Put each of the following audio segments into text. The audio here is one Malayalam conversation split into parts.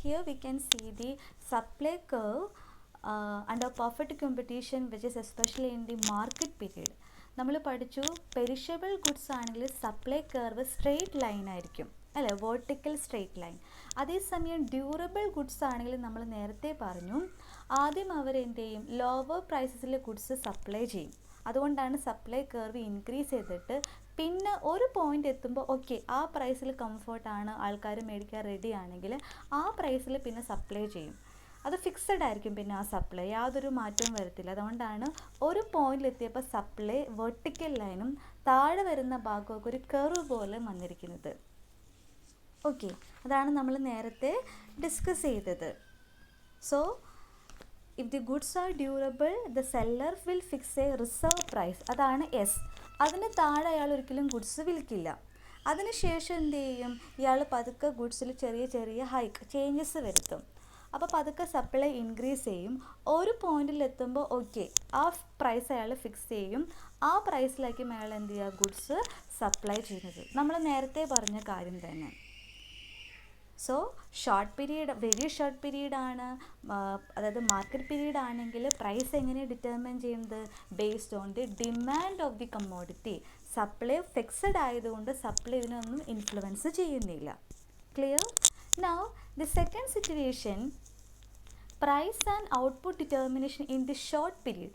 here we can see the supply curve under perfect competition, which is especially in the market period. നമ്മൾ പഠിച്ചു പെരിഷബിൾ ഗുഡ്സ് ആണെങ്കിൽ സപ്ലൈ കർവ് സ്ട്രെയിറ്റ് ലൈൻ ആയിരിക്കും അല്ലേ, വേർട്ടിക്കൽ സ്ട്രെയിറ്റ് ലൈൻ. അതേസമയം ഡ്യൂറബിൾ ഗുഡ്സ് ആണെങ്കിൽ നമ്മൾ നേരത്തെ പറഞ്ഞു ആദ്യം അവർ എന്ത് ചെയ്യും, ലോവർ പ്രൈസസിൽ ഗുഡ്സ് സപ്ലൈ ചെയ്യും. അതുകൊണ്ടാണ് സപ്ലൈ കർവ് ഇൻക്രീസ് ചെയ്തിട്ട് പിന്നെ ഒരു പോയിൻ്റ് എത്തുമ്പോൾ ഓക്കെ ആ പ്രൈസിൽ കംഫർട്ടാണ്, ആൾക്കാർ മേടിക്കാൻ റെഡി ആണെങ്കിൽ ആ പ്രൈസിൽ പിന്നെ സപ്ലൈ ചെയ്യും. അത് ഫിക്സഡ് ആയിരിക്കും, പിന്നെ ആ സപ്ലൈ യാതൊരു മാറ്റവും വരത്തില്ല. അതുകൊണ്ടാണ് ഒരു പോയിന്റിലെത്തിയപ്പോൾ സപ്ലൈ വെർട്ടിക്കൽ ലൈനും താഴെ വരുന്ന ഭാഗമൊക്കെ ഒരു കർവ് പോലെ വന്നിരിക്കുന്നത്. ഓക്കെ, അതാണ് നമ്മൾ നേരത്തെ ഡിസ്കസ് ചെയ്തത്. So if the goods are durable the seller will fix a reserve price, അതാണ് എസ്. അതിന് താഴെ അയാൾ ഒരിക്കലും ഗുഡ്സ് വിൽക്കില്ല. അതിനുശേഷം എന്ത് ചെയ്യും, ഇയാൾ പതുക്കെ ഗുഡ്സിൽ ചെറിയ ചെറിയ ഹൈക്ക് ചേഞ്ചസ് വരുത്തും. അപ്പോൾ പതുക്കെ സപ്ലൈ ഇൻക്രീസ് ചെയ്യും. ഒരു പോയിന്റിലെത്തുമ്പോൾ ഓക്കെ ആ പ്രൈസ് അയാൾ ഫിക്സ് ചെയ്യും. ആ പ്രൈസിലായിരിക്കും അയാൾ എന്ത് ചെയ്യുക, ഗുഡ്സ് സപ്ലൈ ചെയ്യുന്നത്. നമ്മൾ നേരത്തെ പറഞ്ഞ കാര്യം തന്നെ. So short period, very short പീരീഡാണ്, അതായത് മാർക്കറ്റ് പീരീഡ് ആണെങ്കിൽ പ്രൈസ് എങ്ങനെ ഡിറ്റർമിൻ ചെയ്യുന്നത്, based on the demand of the commodity. Supply fixed ആയതുകൊണ്ട് സപ്ലൈ ഇതിനൊന്നും ഇൻഫ്ലുവൻസ് ചെയ്യുന്നില്ല. Clear? Now the second situation, price and output determination in the short period.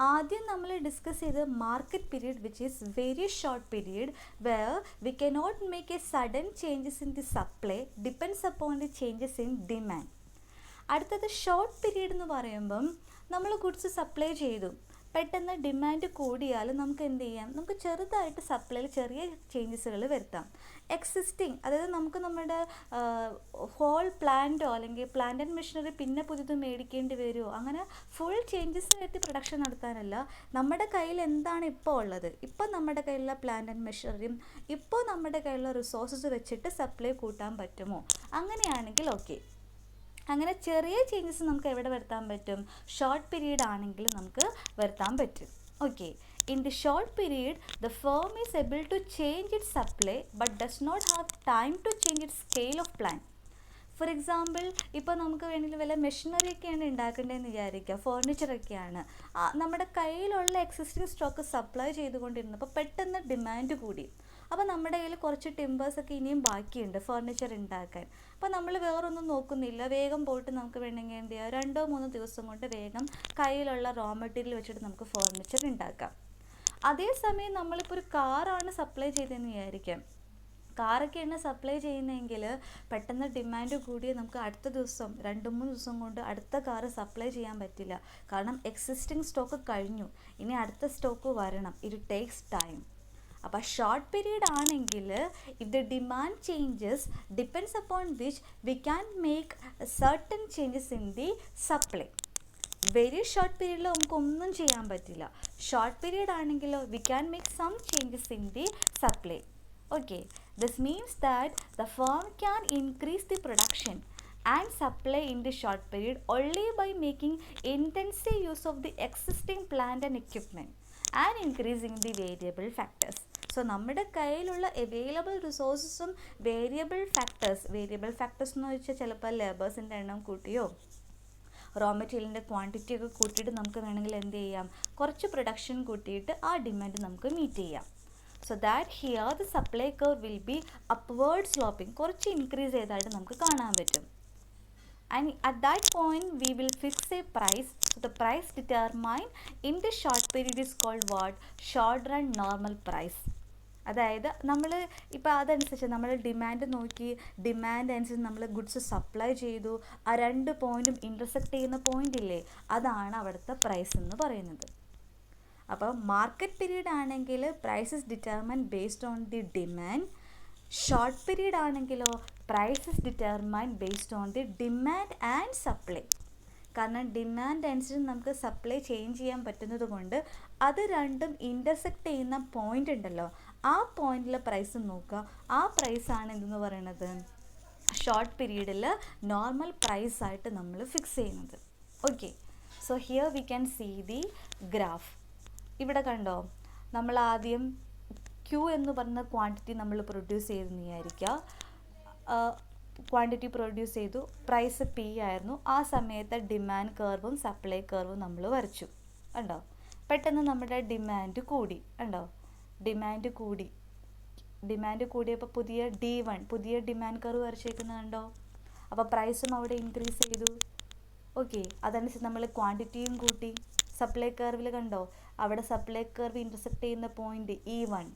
ആദ്യം നമ്മൾ ഡിസ്കസ് ചെയ്ത് market period, which is very short period where we cannot make A sudden changes in the supply depends upon the changes in demand. അടുത്തത് ഷോർട്ട് പീരീഡ് എന്ന് പറയുമ്പം നമ്മൾ ഗുഡ്സ് സപ്ലൈ ചെയ്തു, പെട്ടെന്ന് ഡിമാൻഡ് കൂടിയാൽ നമുക്ക് എന്ത് ചെയ്യാം, നമുക്ക് ചെറുതായിട്ട് സപ്ലൈയിൽ ചെറിയ ചേഞ്ചസുകൾ വരുത്താം. എക്സിസ്റ്റിംഗ്, അതായത് നമുക്ക് നമ്മുടെ ഹോൾ പ്ലാന്റോ അല്ലെങ്കിൽ പ്ലാന്റ് ആൻഡ് മെഷീനറി പിന്നെ പുതിയത് മേടിക്കേണ്ടി വരുമോ, അങ്ങനെ ഫുൾ ചേഞ്ചസ് വരുത്തി പ്രൊഡക്ഷൻ നടത്താനല്ല. നമ്മുടെ കയ്യിൽ എന്താണ് ഇപ്പോൾ ഉള്ളത്, ഇപ്പോൾ നമ്മുടെ കയ്യിലുള്ള പ്ലാന്റ് ആൻഡ് മെഷീനറിയും ഇപ്പോൾ നമ്മുടെ കയ്യിലുള്ള റിസോഴ്സസ് വെച്ചിട്ട് സപ്ലൈ കൂട്ടാൻ പറ്റുമോ, അങ്ങനെയാണെങ്കിൽ ഓക്കെ. അങ്ങനെ ചെറിയ ചേഞ്ചസ് നമുക്ക് എവിടെ വരുത്താൻ പറ്റും, ഷോർട്ട് പീരീഡ് ആണെങ്കിൽ നമുക്ക് വരുത്താൻ പറ്റും. Okay, in the short period the firm is able to change its supply but does not have time to change its scale of plan. For example, ഇപ്പോൾ നമുക്ക് വേണമെങ്കിൽ വല്ല മെഷീനറിയൊക്കെയാണ് ഉണ്ടാക്കേണ്ടതെന്ന് വിചാരിക്കുക, ഫേർണിച്ചറൊക്കെയാണ്. നമ്മുടെ കയ്യിലുള്ള എക്സിസ്റ്റിംഗ് സ്റ്റോക്ക് സപ്ലൈ ചെയ്തുകൊണ്ടിരുന്നപ്പോൾ പെട്ടെന്ന് ഡിമാൻഡ് കൂടി. അപ്പോൾ നമ്മുടെ കയ്യിൽ കുറച്ച് ടിമ്പേഴ്സൊക്കെ ഇനിയും ബാക്കിയുണ്ട് ഫേർണിച്ചർ ഉണ്ടാക്കാൻ. അപ്പോൾ നമ്മൾ വേറൊന്നും നോക്കുന്നില്ല, വേഗം പോയിട്ട് നമുക്ക് വേണമെങ്കിൽ എന്ത് ചെയ്യുക, 2-3 ദിവസം കൊണ്ട് വേഗം കയ്യിലുള്ള റോ മെറ്റീരിയൽ വെച്ചിട്ട് നമുക്ക് ഫേർണിച്ചർ ഉണ്ടാക്കാം. അതേസമയം നമ്മളിപ്പോൾ ഒരു കാറാണ് സപ്ലൈ ചെയ്തതെന്ന് വിചാരിക്കാം. കാറൊക്കെയാണ് സപ്ലൈ ചെയ്യുന്നതെങ്കിൽ പെട്ടെന്ന് ഡിമാൻഡ് കൂടിയ നമുക്ക് അടുത്ത ദിവസം 2-3 ദിവസം കൊണ്ട് അടുത്ത കാറ് സപ്ലൈ ചെയ്യാൻ പറ്റില്ല. കാരണം എക്സിസ്റ്റിംഗ് സ്റ്റോക്ക് കഴിഞ്ഞു, ഇനി അടുത്ത സ്റ്റോക്ക് വരണം. It takes time. അപ്പോൾ ഷോർട്ട് പീരീഡ് ആണെങ്കിൽ if the demand changes depends upon which we can make certain changes in the supply. Very short പീരീഡിൽ നമുക്കൊന്നും ചെയ്യാൻ പറ്റില്ല. ഷോർട്ട് പീരീഡ് ആണെങ്കിലോ we can make some changes in the supply. Okay, this means that the firm can increase the production and supply in the short period only by making intensive use of the existing plant and equipment and increasing the variable factors. So നമ്മുടെ കയ്യിലുള്ള അവൈലബിൾ റിസോഴ്സസും വേരിയബിൾ ഫാക്ടേഴ്സ് എന്ന് വെച്ചാൽ ചിലപ്പോൾ ലേബേഴ്സിൻ്റെ എണ്ണം കൂട്ടിയോ റോ മെറ്റീരിയലിൻ്റെ ക്വാണ്ടിറ്റി ഒക്കെ കൂട്ടിയിട്ട് നമുക്ക് വേണമെങ്കിൽ എന്ത് ചെയ്യാം, കുറച്ച് പ്രൊഡക്ഷൻ കൂട്ടിയിട്ട് ആ ഡിമാൻഡ് നമുക്ക് മീറ്റ് ചെയ്യാം. So that here the supply curve will be upward sloping, കുറച്ച് ഇൻക്രീസ് ചെയ്തായിട്ട് നമുക്ക് കാണാൻ പറ്റും. And at that point we will fix a price. So the price determined in the short period is called what? Short run normal price. അതായത് നമ്മൾ ഇപ്പോൾ അതനുസരിച്ച് നമ്മൾ ഡിമാൻഡ് നോക്കി, ഡിമാൻഡ് അനുസരിച്ച് നമ്മൾ ഗുഡ്സ് സപ്ലൈ ചെയ്തു, ആ 2 പോയിൻറ്റും ഇൻ്റർസെക്റ്റ് ചെയ്യുന്ന പോയിൻ്റ് ഇല്ലേ, അതാണ് അവിടുത്തെ പ്രൈസ് എന്ന് പറയുന്നത്. അപ്പോൾ മാർക്കറ്റ് പീരീഡ് ആണെങ്കിൽ prices determine based on the demand. Short period ആണെങ്കിലോ prices determine based on the demand and supply. കാരണം ഡിമാൻഡ് അനുസരിച്ച് നമുക്ക് സപ്ലൈ ചേഞ്ച് ചെയ്യാൻ പറ്റുന്നത് കൊണ്ട് അത് രണ്ടും ഇൻ്റർസെക്റ്റ് ചെയ്യുന്ന പോയിൻ്റ് ഉണ്ടല്ലോ, ആ പോയിന്റിലെ പ്രൈസ് നോക്കുക. ആ പ്രൈസാണ് എന്തെന്ന് പറയുന്നത്, ഷോർട്ട് പീരീഡിൽ നോർമൽ പ്രൈസായിട്ട് നമ്മൾ ഫിക്സ് ചെയ്യുന്നത്. Okay, so here we can see the graph. ഇവിടെ കണ്ടോ, നമ്മൾ ആദ്യം Q എന്ന് പറയുന്ന ക്വാണ്ടിറ്റി നമ്മൾ പ്രൊഡ്യൂസ് ചെയ്തെന്ന് വിചാരിക്കുക. ക്വാണ്ടിറ്റി പ്രൊഡ്യൂസ് ചെയ്തു, പ്രൈസ് പി ആയിരുന്നു. ആ സമയത്ത് ഡിമാൻഡ് കർവും സപ്ലൈ കർവും നമ്മൾ വരച്ചു. ഉണ്ടോ? പെട്ടെന്ന് നമ്മുടെ ഡിമാൻഡ് കൂടി. ഉണ്ടോ? ഡിമാൻഡ് കൂടിയപ്പോൾ പുതിയ D1 പുതിയ ഡിമാൻഡ് കർവ് വരച്ചേക്കുന്നുണ്ടോ? അപ്പോൾ പ്രൈസും അവിടെ ഇൻക്രീസ് ചെയ്തു. ഓക്കെ, അതനുസരിച്ച് നമ്മൾ ക്വാണ്ടിറ്റിയും കൂട്ടി. സപ്ലൈ കർവിൽ കണ്ടോ, അവിടെ സപ്ലൈ കർവ് ഇൻ്റർസെക്റ്റ് ചെയ്യുന്ന പോയിന്റ് E1.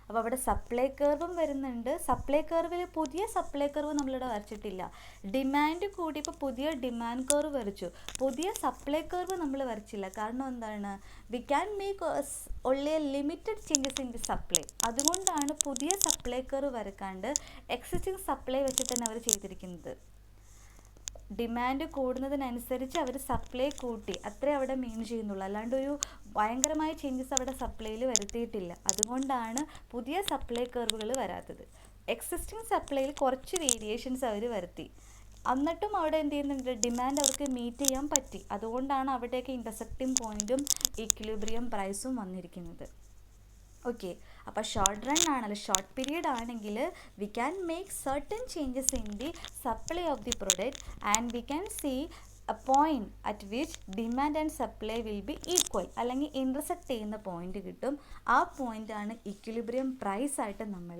അപ്പോൾ അവിടെ സപ്ലൈ കർവും വരുന്നുണ്ട്. സപ്ലൈ കർവിൽ പുതിയ സപ്ലൈ കർവ് നമ്മളിവിടെ വരച്ചിട്ടില്ല. ഡിമാൻഡ് കൂടിയപ്പോൾ പുതിയ ഡിമാൻഡ് കർവ് വരച്ചു, പുതിയ സപ്ലൈ കർവ് നമ്മൾ വരച്ചില്ല. കാരണം എന്താണ്? V can make only A limited changes in the supply. അതുകൊണ്ടാണ് പുതിയ സപ്ലൈ കർവ് വരക്കാണ്ട് എക്സിസ്റ്റിംഗ് സപ്ലൈ വെച്ചിട്ട് തന്നെ അവർ ചെയ്തിരിക്കുന്നത്. ഡിമാൻഡ് കൂടുന്നതിനനുസരിച്ച് അവർ സപ്ലൈ കൂട്ടി, അത്രേ അവിടെ മീൻ ചെയ്യുന്നുള്ളൂ. അല്ലാണ്ട് ഒരു ഭയങ്കരമായ ചേഞ്ചസ് അവിടെ സപ്ലൈയിൽ വരുത്തിയിട്ടില്ല. അതുകൊണ്ടാണ് പുതിയ സപ്ലൈ കർവുകൾ വരാത്തത്. എക്സിസ്റ്റിംഗ് സപ്ലൈയിൽ കുറച്ച് വേരിയേഷൻസ് അവർ വരുത്തി. എന്നിട്ടും അവിടെ എന്ത് ചെയ്യുന്നുണ്ട്? ഡിമാൻഡ് അവർക്ക് മീറ്റ് ചെയ്യാൻ പറ്റി. അതുകൊണ്ടാണ് അവിടേക്ക് ഇൻ്റർസെക്റ്റിംഗ് പോയിൻറ്റും ഈക്വിലിബ്രിയം പ്രൈസും വന്നിരിക്കുന്നത്. ഓക്കെ, അപ്പോൾ ഷോർട്ട് റൺ ആണല്ലോ, ഷോർട്ട് പീരീഡ് ആണെങ്കിൽ we can make certain changes in the supply of the product and we can see a point at which demand and supply will be equal, അല്ലെങ്കിൽ ഇൻ്റർസെക്റ്റ് ചെയ്യുന്ന പോയിന്റ് കിട്ടും. ആ പോയിൻ്റാണ് ഇക്വിലിബ്രിയം പ്രൈസ് ആയിട്ട് നമ്മൾ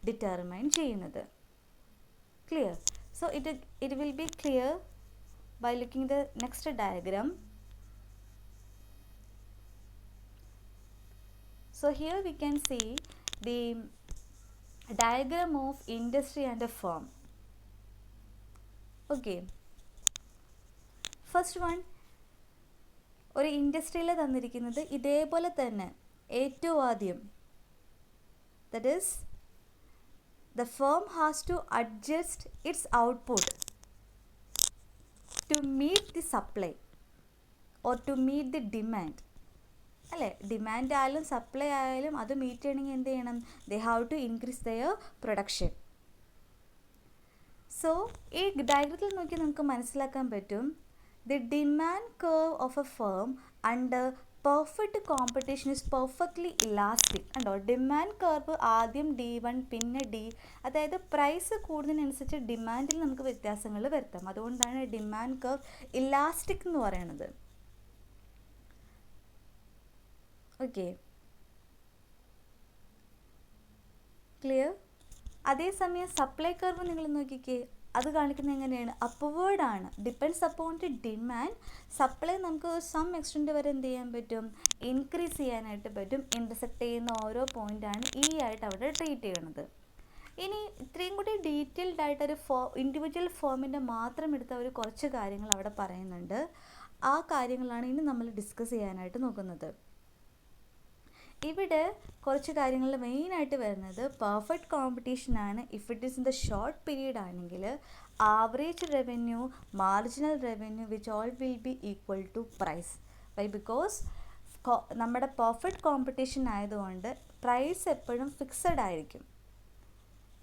ഡിറ്റർമൈൻ ചെയ്യുന്നത്. Clear? So it will be clear by looking the next diagram. So here we can see the diagram of industry and a firm. Okay, first one, ഒരു ഇൻഡസ്ട്രിയിൽ തന്നിരിക്കുന്നത് ഇതേപോലെ തന്നെ ഏറ്റവും ആദ്യം, that is the firm has to adjust its output to meet the supply or to meet the demand. അല്ലേ? ഡിമാൻഡ് ആയാലും സപ്ലൈ ആയാലും അത് മീറ്റ് ചെയ്യണമെങ്കിൽ എന്ത് ചെയ്യണം? They have to increase their production. So ഈ ഡയഗ്രത്തിൽ നോക്കി നമുക്ക് മനസ്സിലാക്കാൻ പറ്റും, the demand curve of a firm under perfect competition is perfectly elastic. കണ്ടോ? ഡിമാൻഡ് കർവ് ആദ്യം D1 പിന്നെ D, അതായത് പ്രൈസ് കൂടുന്നതിനനുസരിച്ച് ഡിമാൻഡിൽ നമുക്ക് വ്യത്യാസങ്ങൾ വരുത്താം. അതുകൊണ്ടാണ് ഡിമാൻഡ് കർവ് ഇലാസ്റ്റിക് എന്ന് പറയുന്നത്. Okay, clear? അതേസമയം സപ്ലൈ കർവ് നിങ്ങൾ നോക്കിക്കേ, അത് കാണിക്കുന്നത് എങ്ങനെയാണ്? അപ്വേർഡ് ആണ്, depends upon the demand. Supply നമുക്ക് സം എക്സ്റ്റെൻറ്റ് വരെ എന്ത് ചെയ്യാൻ പറ്റും? ഇൻക്രീസ് ചെയ്യാനായിട്ട് പറ്റും. ഇൻ്റർസെക്റ്റ് ചെയ്യുന്ന ഓരോ പോയിൻ്റാണ് ഈ ആയിട്ട് അവിടെ ട്രീറ്റ് ചെയ്യണത്. ഇനി ഇത്രയും കൂടി ഡീറ്റെയിൽഡ് ആയിട്ടൊരു ഇൻഡിവിജ്വൽ ഫോമിൻ്റെ മാത്രം എടുത്ത ഒരു കുറച്ച് കാര്യങ്ങൾ അവിടെ പറയുന്നുണ്ട്. ആ കാര്യങ്ങളാണ് ഇനി നമ്മൾ ഡിസ്കസ് ചെയ്യാനായിട്ട് നോക്കുന്നത്. ഇവിടെ കുറച്ച് കാര്യങ്ങൾ മെയിനായിട്ട് വരുന്നത് പെർഫെക്റ്റ് കോമ്പറ്റീഷൻ ആണ്. If it is in the short period ആണെങ്കിൽ average revenue, marginal revenue which all will be equal to price. Why? Because നമ്മുടെ പെർഫെക്റ്റ് കോമ്പറ്റീഷൻ ആയതുകൊണ്ട് പ്രൈസ് എപ്പോഴും ഫിക്സഡ് ആയിരിക്കും.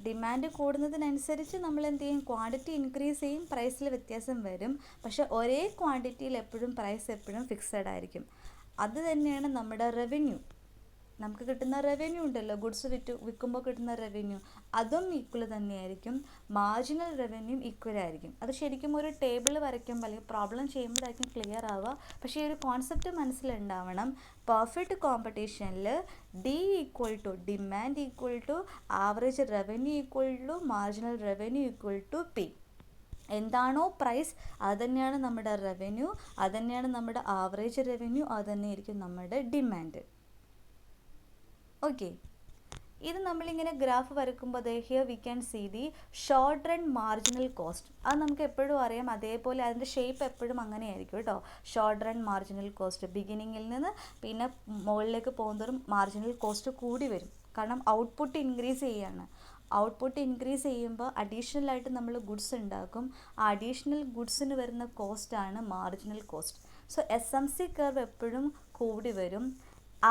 ഡിമാൻഡ് കൂടുന്നതിനനുസരിച്ച് നമ്മൾ എന്ത് ചെയ്യും? ക്വാണ്ടിറ്റി ഇൻക്രീസ് ചെയ്യും, പ്രൈസിൽ വ്യത്യാസം വരും. പക്ഷേ ഒരേ ക്വാണ്ടിറ്റിയിൽ എപ്പോഴും പ്രൈസ് എപ്പോഴും ഫിക്സഡ് ആയിരിക്കും. അത് തന്നെയാണ് നമ്മുടെ റവന്യൂ. നമുക്ക് കിട്ടുന്ന റവന്യൂ ഉണ്ടല്ലോ, ഗുഡ്സ് വിൽക്കുമ്പോൾ കിട്ടുന്ന റവന്യൂ, അതും ഈക്വൽ തന്നെയായിരിക്കും. മാർജിനൽ റവന്യൂ ഈക്വൽ ആയിരിക്കും. അത് ശരിക്കും ഒരു ടേബിൾ വരയ്ക്കുമ്പോൾ അല്ലെങ്കിൽ പ്രോബ്ലം ചെയ്യുമ്പോഴായിരിക്കും ക്ലിയർ ആവുക. പക്ഷേ ഈ ഒരു കോൺസെപ്റ്റ് മനസ്സിലുണ്ടാവണം. പെർഫെക്റ്റ് കോമ്പറ്റീഷനിൽ D equal to demand equal to average revenue equal to marginal revenue equal to P. എന്താണോ പ്രൈസ് അത് തന്നെയാണ് നമ്മുടെ റവന്യൂ, അത് തന്നെയാണ് നമ്മുടെ ആവറേജ് റവന്യൂ, അത് തന്നെയായിരിക്കും നമ്മുടെ ഡിമാൻഡ്. ഓക്കെ, ഇത് നമ്മളിങ്ങനെ ഗ്രാഫ് വരയ്ക്കുമ്പോൾ here we can see the short run marginal cost. അത് നമുക്ക് എപ്പോഴും അറിയാം. അതേപോലെ അതിൻ്റെ ഷേപ്പ് എപ്പോഴും അങ്ങനെയായിരിക്കും കേട്ടോ. ഷോർട്ട് റൺ മാർജിനൽ കോസ്റ്റ് ബിഗിനിങ്ങിൽ നിന്ന് പിന്നെ മുകളിലേക്ക് പോകുന്നതോറും മാർജിനൽ കോസ്റ്റ് കൂടി വരും. കാരണം ഔട്ട്പുട്ട് ഇൻക്രീസ് ചെയ്യുകയാണ്. ഔട്ട്പുട്ട് ഇൻക്രീസ് ചെയ്യുമ്പോൾ അഡീഷണലായിട്ട് നമ്മൾ ഗുഡ്സ് ഉണ്ടാക്കും. ആ അഡീഷണൽ ഗുഡ്സിന് വരുന്ന കോസ്റ്റാണ് marginal cost. So SMC curve എപ്പോഴും കൂടി വരും.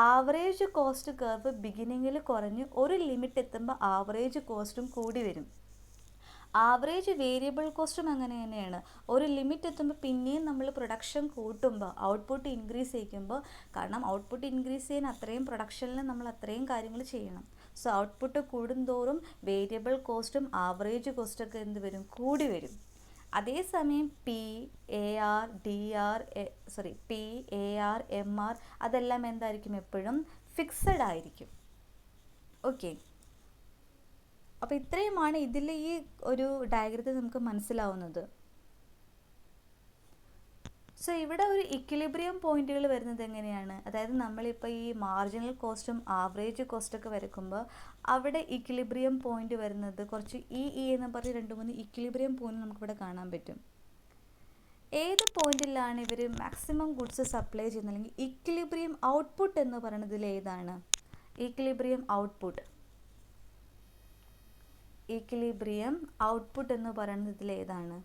ആവറേജ് കോസ്റ്റ് കർവ് ബിഗിനിങ്ങിൽ കുറഞ്ഞ് ഒരു ലിമിറ്റ് എത്തുമ്പോൾ ആവറേജ് കോസ്റ്റും കൂടി വരും. ആവറേജ് വേരിയബിൾ കോസ്റ്റും അങ്ങനെ തന്നെയാണ്. ഒരു ലിമിറ്റ് എത്തുമ്പോൾ പിന്നെയും നമ്മൾ പ്രൊഡക്ഷൻ കൂട്ടുമ്പോൾ ഔട്ട്പുട്ട് ഇൻക്രീസ് ചെയ്യിക്കുമ്പോൾ, കാരണം ഔട്ട്പുട്ട് ഇൻക്രീസ് ചെയ്യാൻ അത്രയും പ്രൊഡക്ഷനിൽ നമ്മൾ അത്രയും കാര്യങ്ങൾ ചെയ്യണം. സോ ഔട്ട്പുട്ട് കൂടുന്തോറും വേരിയബിൾ കോസ്റ്റും ആവറേജ് കോസ്റ്റൊക്കെ എന്ത് വരും, കൂടി വരും. അതേസമയം P A R M R അതെല്ലാം എന്തായിരിക്കും, എപ്പോഴും ഫിക്സഡ് ആയിരിക്കും. ഓക്കെ, അപ്പോൾ ഇത്രയുമാണ് ഇതിൽ ഈ ഒരു ഡയഗ്രത്തിൽ നമുക്ക് മനസ്സിലാവുന്നത്. സോ ഇവിടെ ഒരു ഇക്വിലിബ്രിയം പോയിന്റുകൾ വരുന്നത് എങ്ങനെയാണ്, അതായത് നമ്മളിപ്പോൾ ഈ മാർജിനൽ കോസ്റ്റും ആവറേജ് കോസ്റ്റൊക്കെ വരയ്ക്കുമ്പോൾ അവിടെ ഇക്വിലിബ്രിയം പോയിന്റ് വരുന്നത് കുറച്ച് എന്ന് പറഞ്ഞ് 2-3 ഇക്വിലിബ്രിയം പോയിന്റ് നമുക്കിവിടെ കാണാൻ പറ്റും. ഏത് പോയിന്റിലാണ് ഇവർ മാക്സിമം ഗുഡ്സ് സപ്ലൈ ചെയ്യുന്നത്, അല്ലെങ്കിൽ ഇക്വിലിബ്രിയം ഔട്ട്പുട്ട് എന്ന് പറയുന്നതിൽ ഏതാണ്? ഇക്വിലിബ്രിയം ഔട്ട്പുട്ട് എന്ന് പറയുന്നതിൽ ഏതാണ്?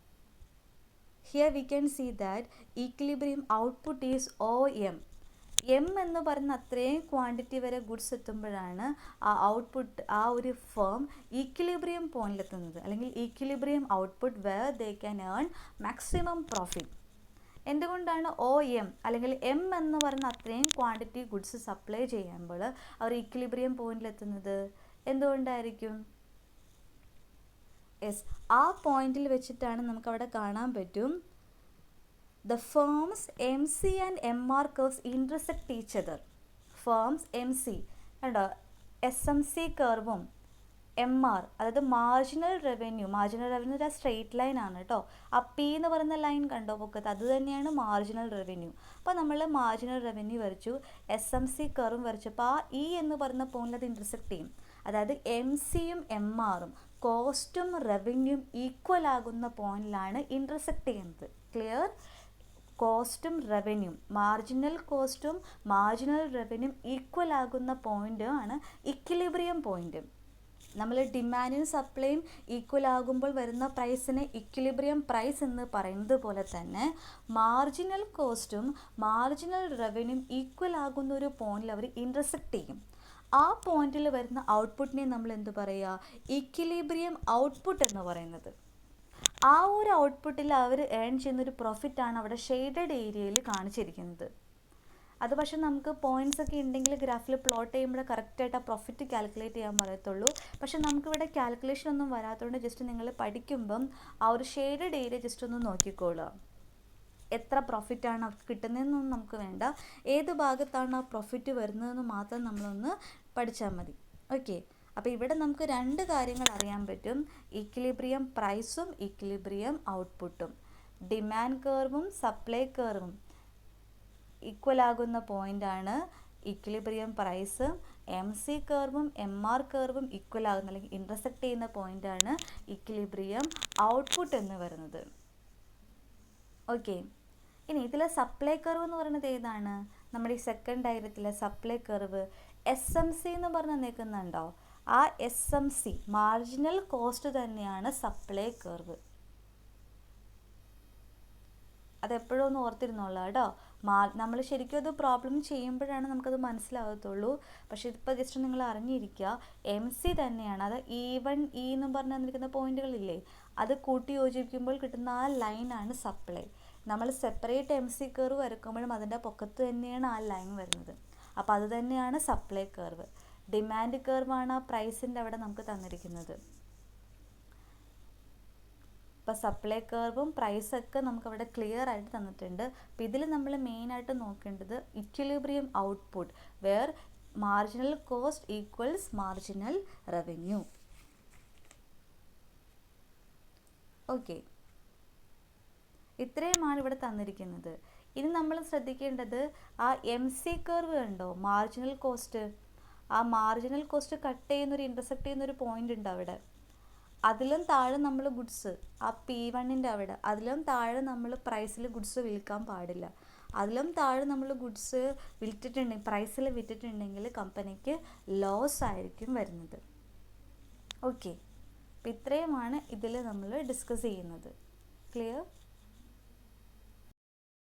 Here we can see that equilibrium output is OM. M എന്ന് പറയുന്ന അത്രയും ക്വാണ്ടിറ്റി വരെ ഗുഡ്സ് എത്തുമ്പോഴാണ് ആ ഔട്ട്പുട്ട്, ആ ഒരു ഫേം ഈക്വിലിബ്രിയം പോയിന്റിലെത്തുന്നത്, അല്ലെങ്കിൽ equilibrium output where they can earn maximum profit. എന്തുകൊണ്ടാണ് OM അല്ലെങ്കിൽ M എന്ന് പറയുന്ന അത്രയും ക്വാണ്ടിറ്റി ഗുഡ്സ് സപ്ലൈ ചെയ്യുമ്പോൾ അവർ ഈക്വിലിബ്രിയം പോയിന്റിലെത്തുന്നത്? എന്തുകൊണ്ടായിരിക്കും? ആ പോയിന്റിൽ വെച്ചിട്ടാണ് നമുക്കവിടെ കാണാൻ പറ്റും the firms MC and MR curves intersect each other. firms MC കണ്ടോ, SMC കർവും MR, അതായത് മാർജിനൽ റവന്യൂ ഒരു സ്ട്രെയിറ്റ് ലൈൻ ആണ് കേട്ടോ. ആ പി എന്ന് പറയുന്ന ലൈൻ കണ്ടോ പൊക്കത്ത്, അത് തന്നെയാണ് മാർജിനൽ റവന്യൂ. അപ്പോൾ നമ്മൾ മാർജിനൽ റവന്യൂ വരച്ചു, SMC കർവും വരച്ചപ്പോൾ ആ എന്ന് പറയുന്ന പോയിന്റിൽ അത് ഇൻ്റർസെക്ട് ചെയ്യും. അതായത് MCയും MRും കോസ്റ്റും റവന്യൂവും ഈക്വൽ ആകുന്ന പോയിന്റിലാണ് ഇൻ്റർസെക്ട് ചെയ്യുന്നത്. ക്ലിയർ? കോസ്റ്റും റവന്യൂ, മാർജിനൽ കോസ്റ്റും മാർജിനൽ റവന്യൂവും ഈക്വൽ ആകുന്ന പോയിന്റ് ആണ് ഇക്വിലിബ്രിയം പോയിന്റ്. നമ്മൾ ഡിമാൻഡിനും സപ്ലൈയും ഈക്വൽ ആകുമ്പോൾ വരുന്ന പ്രൈസിനെ ഇക്വിലിബ്രിയം പ്രൈസ് എന്ന് പറയുന്നത് പോലെ തന്നെ മാർജിനൽ കോസ്റ്റും മാർജിനൽ റവന്യൂവും ഈക്വൽ ആകുന്ന ഒരു പോയിന്റിൽ അവർ ഇൻ്റർസെക്ട് ചെയ്യും. ആ പോയിന്റിൽ വരുന്ന ഔട്ട്പുട്ടിനെ നമ്മൾ എന്ത് പറയുക, ഇക്വിലിബ്രിയം ഔട്ട്പുട്ട് എന്ന് പറയുന്നത്. ആ ഒരു ഔട്ട്പുട്ടിൽ അവർ ഏൺ ചെയ്യുന്നൊരു പ്രോഫിറ്റാണ് അവിടെ ഷെയ്ഡഡ് ഏരിയയിൽ കാണിച്ചിരിക്കുന്നത്. അത് പക്ഷേ നമുക്ക് പോയിന്റ്സ് ഒക്കെ ഉണ്ടെങ്കിൽ ഗ്രാഫിൽ പ്ലോട്ട് ചെയ്യുമ്പോൾ കറക്റ്റായിട്ട് ആ പ്രോഫിറ്റ് കാൽക്കുലേറ്റ് ചെയ്യാൻ പറയത്തുള്ളൂ. പക്ഷേ നമുക്കിവിടെ കാൽക്കുലേഷൻ ഒന്നും വരാത്തതുകൊണ്ട് ജസ്റ്റ് നിങ്ങൾ പഠിക്കുമ്പം ആ ഒരു ഷെയ്ഡഡ് ഏരിയ ജസ്റ്റ് ഒന്ന് നോക്കിക്കോളുക. എത്ര പ്രോഫിറ്റാണ് അവർക്ക് കിട്ടുന്നതെന്നൊന്നും നമുക്ക് വേണ്ട, ഏത് ഭാഗത്താണ് ആ പ്രോഫിറ്റ് വരുന്നതെന്ന് മാത്രം നമ്മളൊന്ന് പഠിച്ചാൽ മതി. ഓക്കെ, അപ്പോൾ ഇവിടെ നമുക്ക് 2 കാര്യങ്ങൾ അറിയാൻ പറ്റും, ഇക്വിലിബ്രിയം പ്രൈസും ഇക്വിലിബ്രിയം ഔട്ട്പുട്ടും. ഡിമാൻഡ് കർവും സപ്ലൈ കർവും ഈക്വൽ ആകുന്ന പോയിൻ്റാണ് ഇക്വിലിബ്രിയം പ്രൈസ്. MC കർവും MR കർവും ഈക്വൽ ആകുന്ന അല്ലെങ്കിൽ ഇൻ്റർസെക്ട് ചെയ്യുന്ന പോയിൻ്റാണ് ഇക്വിലിബ്രിയം ഔട്ട്പുട്ട് എന്ന് പറയുന്നത്. ഓക്കെ, ഇനി ഇതിലെ സപ്ലൈ കർവ് എന്ന് പറയുന്നത് ഏതാണ്? നമ്മുടെ ഈ സെക്കൻഡ് ഡയഗ്രത്തിലെ സപ്ലൈ കർവ് SMC എന്ന് പറഞ്ഞ് നിൽക്കുന്നുണ്ടോ? ആ SMC മാർജിനൽ കോസ്റ്റ് തന്നെയാണ് സപ്ലൈ കർവ്. അതെപ്പോഴും ഒന്ന് ഓർത്തിരുന്നോളൂ കേട്ടോ. നമ്മൾ ശരിക്കും അത് പ്രോബ്ലം ചെയ്യുമ്പോഴാണ് നമുക്കത് മനസ്സിലാകത്തുള്ളൂ. പക്ഷേ ഇതിപ്പോൾ ജസ്റ്റ് നിങ്ങൾ അറിഞ്ഞിരിക്കുക, MC തന്നെയാണ്. അത് E1 E എന്നും പറഞ്ഞ് തന്നിരിക്കുന്ന പോയിന്റുകളില്ലേ, അത് കൂട്ടി യോജിപ്പിക്കുമ്പോൾ കിട്ടുന്ന ആ ലൈനാണ് സപ്ലൈ. നമ്മൾ സെപ്പറേറ്റ് MC കർവ് വരക്കുമ്പോഴും അതിൻ്റെ പൊക്കത്ത് തന്നെയാണ് ആ ലൈൻ വരുന്നത്. അപ്പോൾ അത് തന്നെയാണ് സപ്ലൈ കർവ്. ഡിമാൻഡ് കർവാണ് ആ പ്രൈസിൻ്റെ അവിടെ നമുക്ക് തന്നിരിക്കുന്നത്. ഇപ്പോൾ സപ്ലൈ കർവും പ്രൈസൊക്കെ നമുക്കവിടെ ക്ലിയർ ആയിട്ട് തന്നിട്ടുണ്ട്. അപ്പോൾ ഇതിൽ നമ്മൾ മെയിനായിട്ട് നോക്കേണ്ടത് equilibrium output where marginal cost equals marginal revenue. Okay, ഇത്രയുമാണ് ഇവിടെ തന്നിരിക്കുന്നത്. ഇനി നമ്മൾ ശ്രദ്ധിക്കേണ്ടത് ആ MC കർവ് ഉണ്ടോ, മാർജിനൽ കോസ്റ്റ്. ആ മാർജിനൽ കോസ്റ്റ് കട്ട് ചെയ്യുന്നൊരു ഇൻ്റർസെക്ട് ചെയ്യുന്നൊരു പോയിന്റ് ഉണ്ട് അവിടെ. അതിലും താഴെ നമ്മൾ ഗുഡ്സ്, ആ P1ൻ്റെ അവിടെ അതിലും താഴെ നമ്മൾ പ്രൈസിൽ ഗുഡ്സ് വിൽക്കാൻ പാടില്ല. അതിലും താഴെ നമ്മൾ ഗുഡ്സ് വിറ്റിട്ടുണ്ടെങ്കിൽ, പ്രൈസിൽ വിറ്റിട്ടുണ്ടെങ്കിൽ കമ്പനിക്ക് ലോസ് ആയിരിക്കും വരുന്നത്. ഓക്കെ, അപ്പോൾ ഇത്രയുമാണ് ഇതിൽ നമ്മൾ ഡിസ്കസ് ചെയ്യുന്നത്. ക്ലിയർ?